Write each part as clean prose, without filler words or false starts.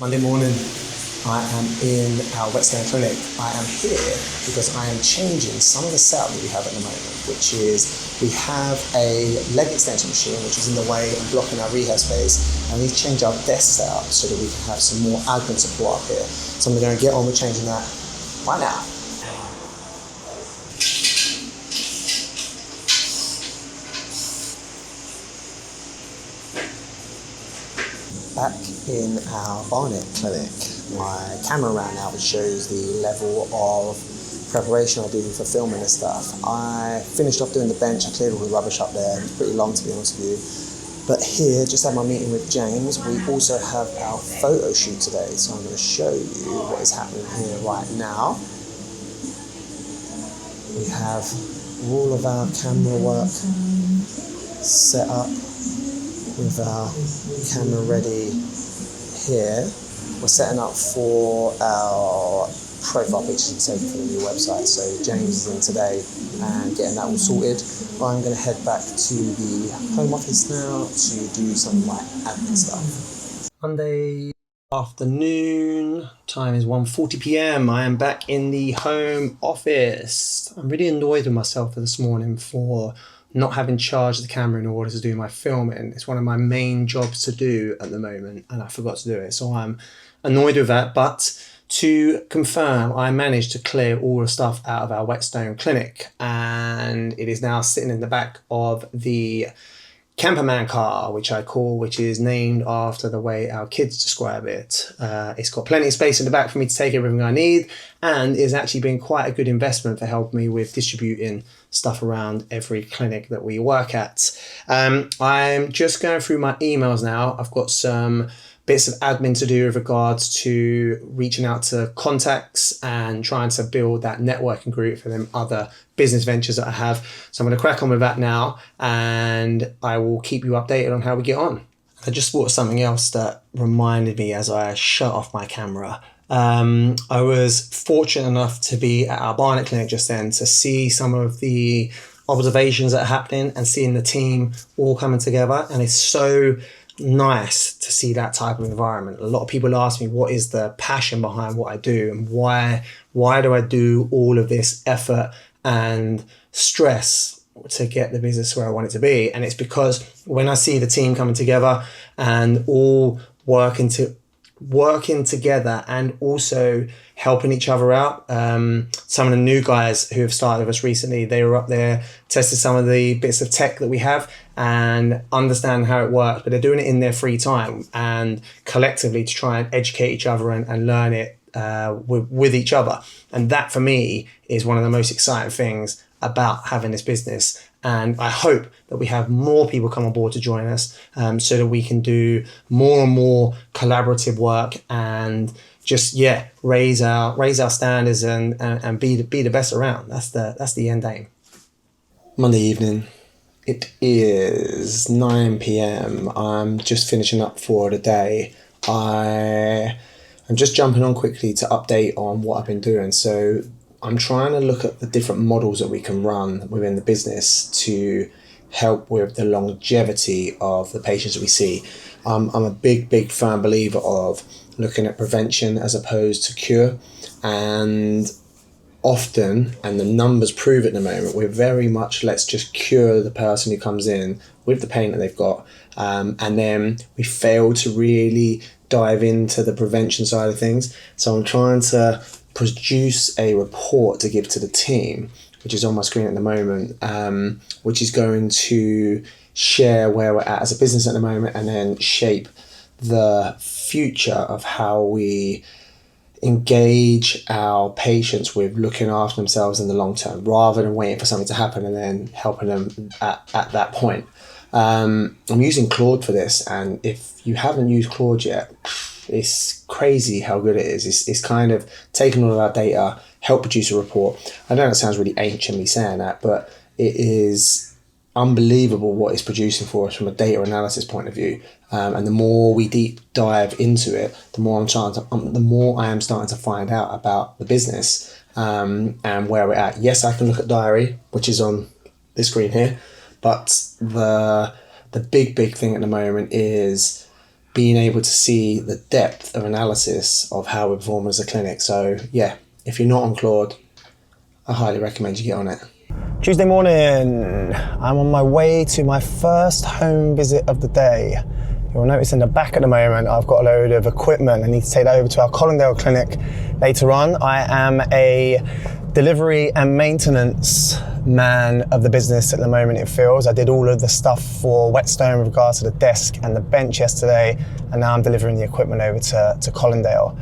Monday morning, I am in our Whetstone clinic. I am here because I am changing some of the setup that we have at the moment, which is we have a leg extension machine which is in the way and blocking our rehab space, and we need to change our desk setup so that we can have some more admin support up here. So I'm going to get on with changing that right now. Back in our Barnet clinic, my camera ran out, which shows the level of preparation I do for filming and stuff. I finished off doing the bench, I cleared all the rubbish up there. It's pretty long, to be honest with you. But here, just had my meeting with James, we also have our photo shoot today. So I'm going to show you what is happening here right now. We have all of our camera work set up with our camera ready here. We're setting up for our profile pictures and taken for the new website. So James is in today and getting that all sorted. I'm going to head back to the home office now to do some of my admin stuff. Monday afternoon, time is 1:40 p.m. I am back in the home office. I'm really annoyed with myself for this morning for not having charged the camera in order to do my filming. It's one of my main jobs to do at the moment and I forgot to do it. So I'm annoyed with that, but to confirm, I managed to clear all the stuff out of our Whetstone clinic and it is now sitting in the back of the camperman car, which is named after the way our kids describe it. It's got plenty of space in the back for me to take everything I need, and it's actually been quite a good investment for helping me with distributing stuff around every clinic that we work at. I'm just going through my emails now. I've got some bits of admin to do with regards to reaching out to contacts and trying to build that networking group for them other business ventures that I have. So I'm going to crack on with that now and I will keep you updated on how we get on. I just thought of something else that reminded me as I shut off my camera. I was fortunate enough to be at our Barnet clinic just then to see some of the observations that are happening and seeing the team all coming together, and it's so nice to see that type of environment. A lot of people ask me what is the passion behind what I do and why do I do all of this effort and stress to get the business where I want it to be. And it's because when I see the team coming together and all working together and also helping each other out. Some of the new guys who have started with us recently, they were up there, tested some of the bits of tech that we have and understand how it works, but they're doing it in their free time and collectively to try and educate each other and learn it with each other. And that for me is one of the most exciting things about having this business. And I hope that we have more people come on board to join us so that we can do more and more collaborative work and just, raise our standards and be the best around. That's the end aim. Monday evening. It is 9 p.m. I'm just finishing up for the day. I'm just jumping on quickly to update on what I've been doing. So I'm trying to look at the different models that we can run within the business to help with the longevity of the patients that we see. I'm a big firm believer of looking at prevention as opposed to cure, and often, and the numbers prove it at the moment, we're very much let's just cure the person who comes in with the pain that they've got, and then we fail to really dive into the prevention side of things. So I'm trying to produce a report to give to the team, which is on my screen at the moment, which is going to share where we're at as a business at the moment and then shape the future of how we engage our patients with looking after themselves in the long term rather than waiting for something to happen and then helping them at that point. I'm using Claude for this, and if you haven't used Claude yet, it's crazy how good it is. It's kind of taking all of our data, help produce a report. I know that sounds really ancient me saying that, but it is unbelievable what it's producing for us from a data analysis point of view. And the more we deep dive into it, the more I am starting to find out about the business and where we're at. Yes, I can look at diary, which is on this screen here, but the big thing at the moment is being able to see the depth of analysis of how we perform as a clinic. So yeah, if you're not on Claude, I highly recommend you get on it. Tuesday morning, I'm on my way to my first home visit of the day. You'll notice in the back at the moment, I've got a load of equipment. I need to take that over to our Colindale clinic later on. I am a delivery and maintenance man of the business at the moment, it feels. I did all of the stuff for Whetstone with regards to the desk and the bench yesterday, and now I'm delivering the equipment over to Colindale.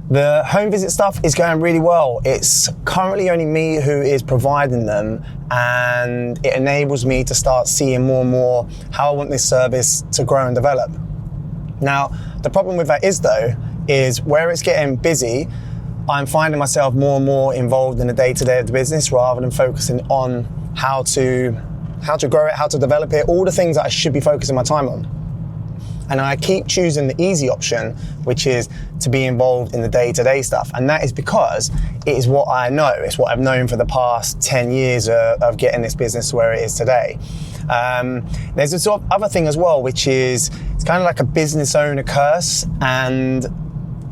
The home visit stuff is going really well. It's currently only me who is providing them, and it enables me to start seeing more and more how I want this service to grow and develop. Now, the problem with that is where it's getting busy, I'm finding myself more and more involved in the day-to-day of the business rather than focusing on how to grow it, how to develop it, all the things that I should be focusing my time on. And I keep choosing the easy option, which is to be involved in the day-to-day stuff. And that is because it is what I know. It's what I've known for the past 10 years of getting this business to where it is today. There's a sort of other thing as well, which is it's kind of like a business owner curse. And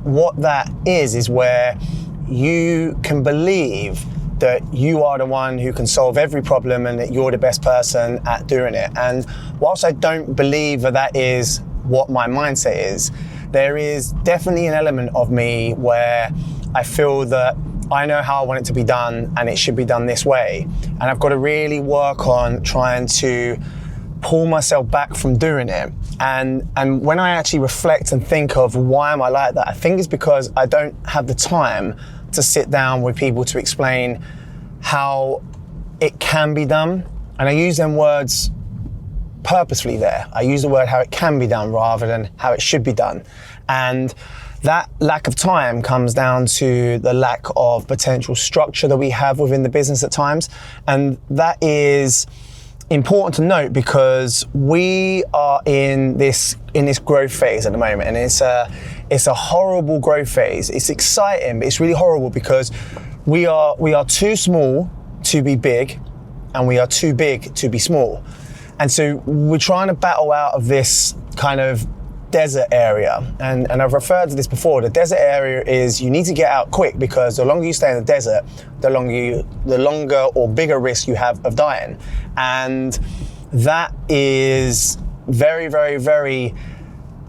what that is where you can believe that you are the one who can solve every problem and that you're the best person at doing it. And whilst I don't believe that is what my mindset is, there is definitely an element of me where I feel that I know how I want it to be done and it should be done this way. And I've got to really work on trying to pull myself back from doing it. And when I actually reflect and think of why am I like that, I think it's because I don't have the time to sit down with people to explain how it can be done. And I use them words purposefully there. I use the word how it can be done rather than how it should be done. And that lack of time comes down to the lack of potential structure that we have within the business at times. And that is important to note because we are in this growth phase at the moment, and it's a horrible growth phase. It's exciting, but it's really horrible because we are too small to be big, and we are too big to be small. And so we're trying to battle out of this kind of desert area. And I've referred to this before. The desert area is you need to get out quick because the longer you stay in the desert, the longer or bigger risk you have of dying. And that is very, very, very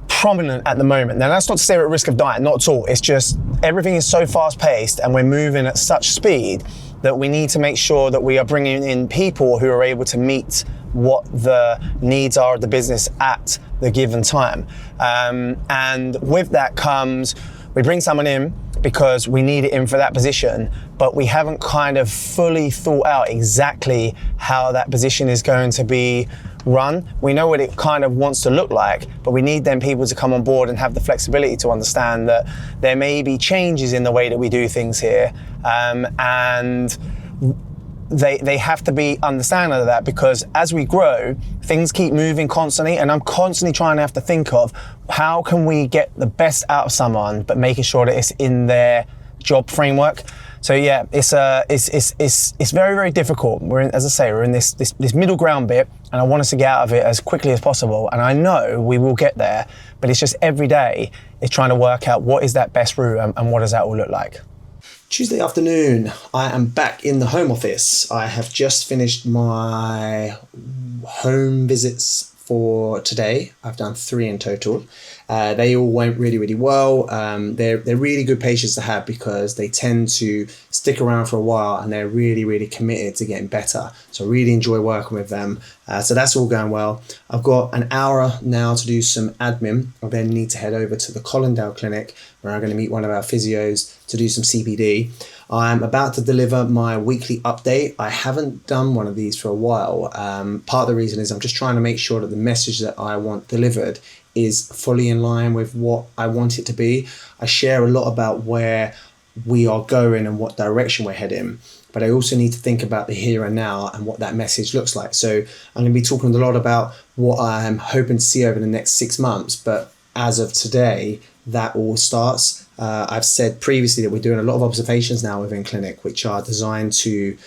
prominent at the moment. Now, that's not to say we're at risk of dying, not at all. It's just everything is so fast paced and we're moving at such speed that we need to make sure that we are bringing in people who are able to meet what the needs are of the business at the given time. And with that comes, we bring someone in because we need it in for that position, but we haven't kind of fully thought out exactly how that position is going to be run. We know what it kind of wants to look like, but we need them people to come on board and have the flexibility to understand that there may be changes in the way that we do things here, and they have to be understanding of that because as we grow, things keep moving constantly, and I'm constantly trying to have to think of how can we get the best out of someone, but making sure that it's in their job framework. So yeah, it's very, very difficult. We're in, as I say, we're in this middle ground bit, and I want us to get out of it as quickly as possible. And I know we will get there, but it's just every day is trying to work out what is that best route and what does that all look like. Tuesday afternoon, I am back in the home office. I have just finished my home visits for today. I've done 3 in total. They all went really, really well. They're really good patients to have because they tend to stick around for a while and they're really, really committed to getting better. So I really enjoy working with them. So that's all going well. I've got an hour now to do some admin. I then need to head over to the Colindale clinic where I'm going to meet one of our physios to do some CPD. I'm about to deliver my weekly update. I haven't done one of these for a while. Part of the reason is I'm just trying to make sure that the message that I want delivered is fully in line with what I want it to be. I share a lot about where we are going and what direction we're heading, but I also need to think about the here and now and what that message looks like. So I'm going to be talking a lot about what I'm hoping to see over the next 6 months, but as of today, that all starts. I've said previously that we're doing a lot of observations now within clinic, which are designed to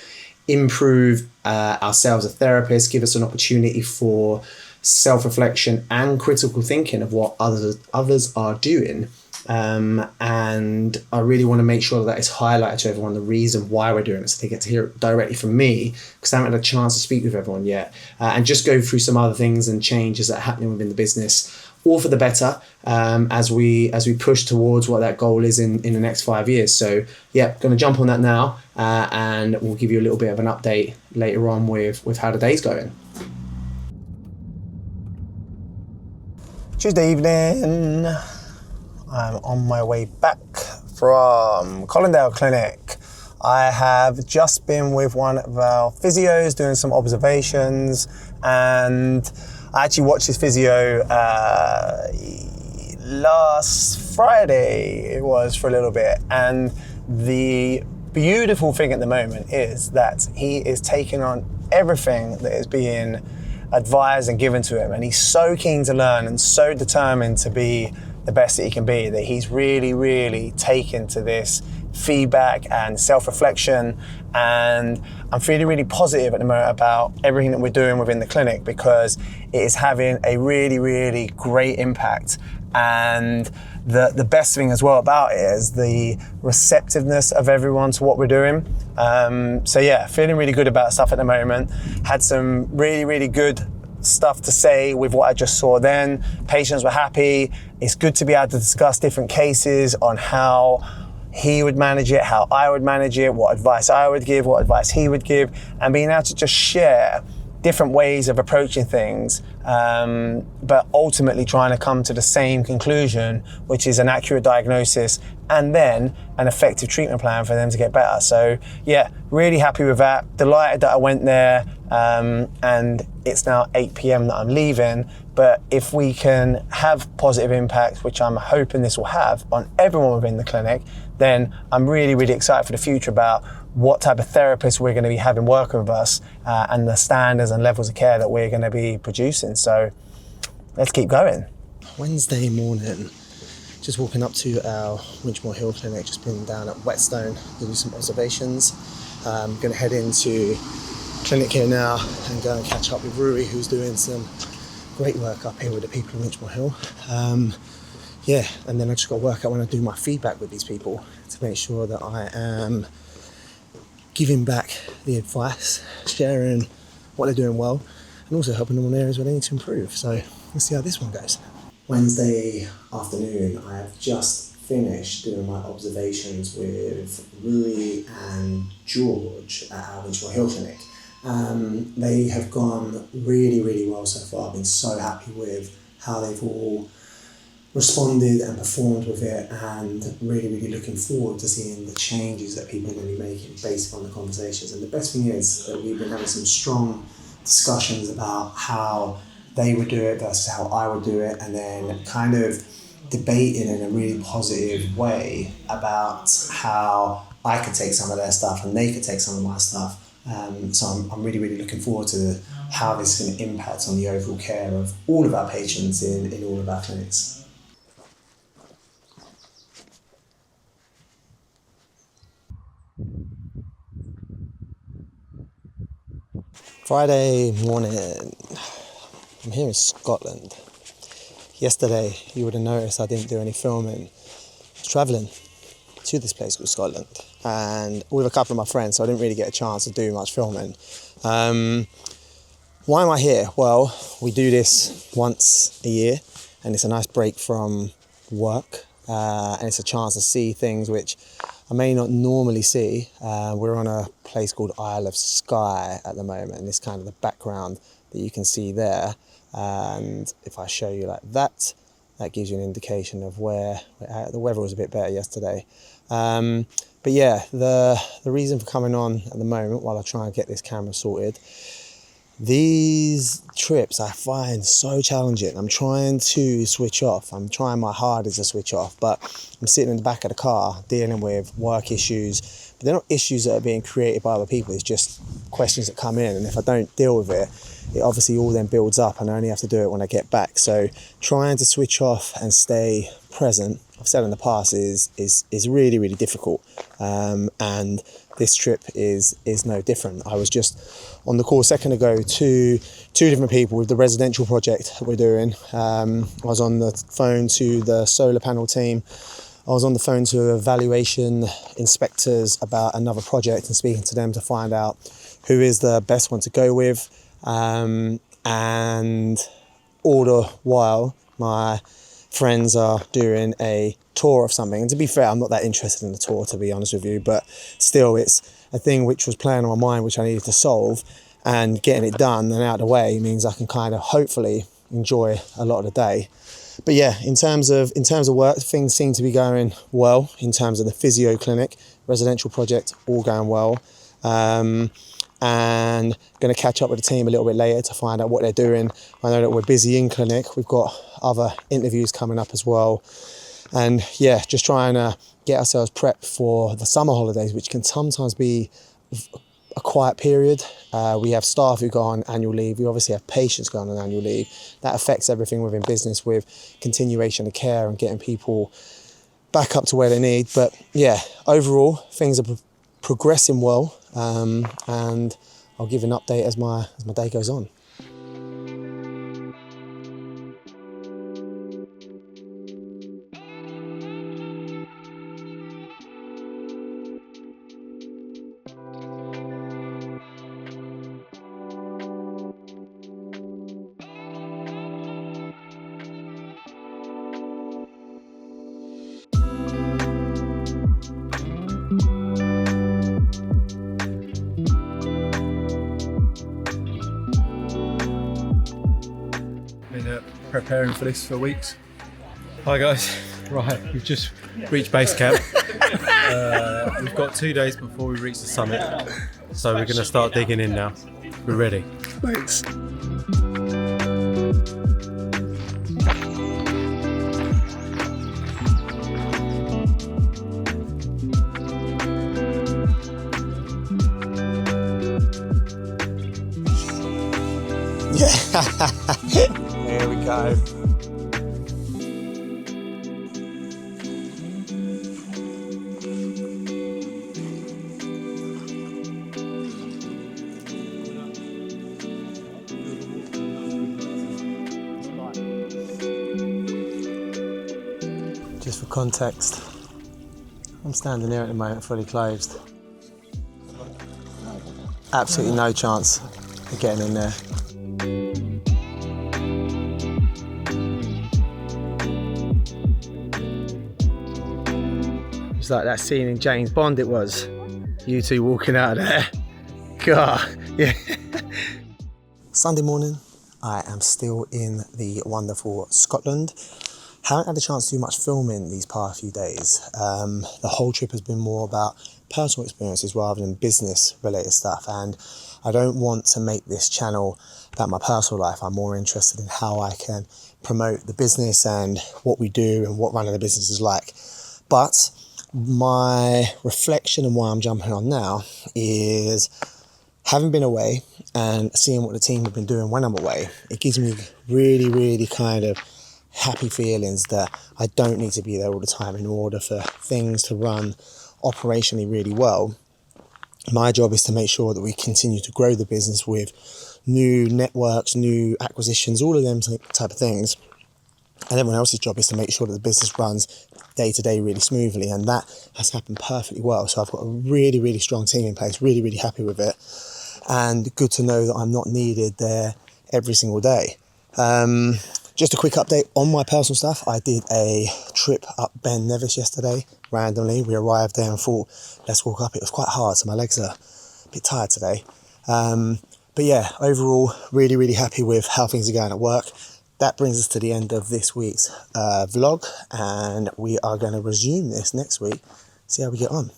improve ourselves as therapists, give us an opportunity for self-reflection and critical thinking of what others are doing. And I really want to make sure that it's highlighted to everyone the reason why we're doing it, so they get to hear it directly from me, because I haven't had a chance to speak with everyone yet, and just go through some other things and changes that are happening within the business, all for the better, as we push towards what that goal is in the next 5 years. So yeah, going to jump on that now, and we'll give you a little bit of an update later on with how the day's going. Tuesday evening, I'm on my way back from Colindale Clinic. I have just been with one of our physios doing some observations, and I actually watched this physio last Friday, it was, for a little bit. And the beautiful thing at the moment is that he is taking on everything that is being advised and given to him. And he's so keen to learn and so determined to be the best that he can be, that he's really, really taken to this feedback and self-reflection. And I'm feeling really positive at the moment about everything that we're doing within the clinic, because it is having a really, really great impact. And the best thing as well about it is the receptiveness of everyone to what we're doing. So yeah, feeling really good about stuff at the moment. Had some really, really good stuff to say with what I just saw then. Patients were happy. It's good to be able to discuss different cases on how he would manage it, how I would manage it, what advice I would give, what advice he would give, and being able to just share different ways of approaching things, but ultimately trying to come to the same conclusion, which is an accurate diagnosis and then an effective treatment plan for them to get better. So yeah, really happy with that. Delighted that I went there, and it's now 8 p.m. that I'm leaving. But if we can have positive impact, which I'm hoping this will have on everyone within the clinic, then I'm really, really excited for the future about what type of therapists we're going to be having working with us, and the standards and levels of care that we're going to be producing. So let's keep going. Wednesday morning, just walking up to our Winchmore Hill clinic, just been down at Whetstone to do some observations. Going to head into clinic here now and go and catch up with Rui, who's doing some great work up here with the people in Winchmore Hill. Yeah, and then I just got to work out when I do my feedback with these people to make sure that I am giving back the advice, sharing what they're doing well, and also helping them on areas where they need to improve. So let's see how this one goes. Wednesday afternoon, I have just finished doing my observations with Rui and George at our Winchmore Hill clinic. They have gone really, really well so far. I've been so happy with how they've all responded and performed with it, and really, really looking forward to seeing the changes that people are going to be making based on the conversations. And the best thing is that we've been having some strong discussions about how they would do it versus how I would do it, and then kind of debating in a really positive way about how I could take some of their stuff and they could take some of my stuff. So I'm really, really looking forward to how this is going to impact on the overall care of all of our patients in all of our clinics. Friday morning, I'm here in Scotland. Yesterday, you would have noticed I didn't do any filming. I was travelling to this place called Scotland, and with a couple of my friends, so I didn't really get a chance to do much filming. Why am I here? Well, we do this once a year, and it's a nice break from work, and it's a chance to see things which I may not normally see. We're on a place called Isle of Skye at the moment, and it's kind of the background that you can see there. And if I show you like that, that gives you an indication of where the weather was a bit better yesterday. But yeah, the reason for coming on at the moment while I try and get this camera sorted, these trips I find so challenging. I'm trying to switch off. I'm trying my hardest to switch off, but I'm sitting in the back of the car dealing with work issues. But they're not issues that are being created by other people. It's just questions that come in. And if I don't deal with it, it obviously all then builds up, and I only have to do it when I get back. So trying to switch off and stay present I've said in the past is really, really difficult. And this trip is no different. I was just on the call a second ago to two different people with the residential project that we're doing. I was on the phone to the solar panel team. I was on the phone to evaluation inspectors about another project and speaking to them to find out who is the best one to go with. And all the while, my friends are doing a tour of something. And to be fair, I'm not that interested in the tour, to be honest with you, but still it's a thing which was playing on my mind, which I needed to solve, and getting it done and out of the way means I can kind of hopefully enjoy a lot of the day. But yeah, in terms of work, things seem to be going well in terms of the physio clinic, residential project, all going well. And going to catch up with the team a little bit later to find out what they're doing. I know that we're busy in clinic. We've got other interviews coming up as well. And yeah, just trying to get ourselves prepped for the summer holidays, which can sometimes be a quiet period. We have staff who go on annual leave. We obviously have patients going on annual leave. That affects everything within business with continuation of care and getting people back up to where they need. But yeah, overall, things are progressing well. And I'll give an update as my day goes on. Preparing for this for weeks. Hi guys, right, we've just reached base camp. We've got 2 days before we reach the summit, so we're going to start digging in now. We're ready. Thanks. Yeah. Here we go. Just for context, I'm standing here at the moment fully clothed. Absolutely no chance of getting in there. It's like that scene in James Bond it was. You two walking out of there. God, yeah. Sunday morning, I am still in the wonderful Scotland. Haven't had a chance to do much filming these past few days. The whole trip has been more about personal experiences rather than business related stuff, and I don't want to make this channel about my personal life. I'm more interested in how I can promote the business and what we do and what running the business is like. But my reflection and why I'm jumping on now is having been away and seeing what the team have been doing when I'm away. It gives me really, really kind of happy feelings that I don't need to be there all the time in order for things to run operationally really well. My job is to make sure that we continue to grow the business with new networks, new acquisitions, all of them type of things. And everyone else's job is to make sure that the business runs day to day really smoothly, and that has happened perfectly well. So I've got a really, really strong team in place, really, really happy with it, and good to know that I'm not needed there every single day. Just a quick update on my personal stuff. I did a trip up Ben Nevis yesterday, randomly. We arrived there and thought, let's walk up. It was quite hard, so my legs are a bit tired today. But yeah, overall, really, really happy with how things are going at work. That brings us to the end of this week's vlog, and we are going to resume this next week, see how we get on.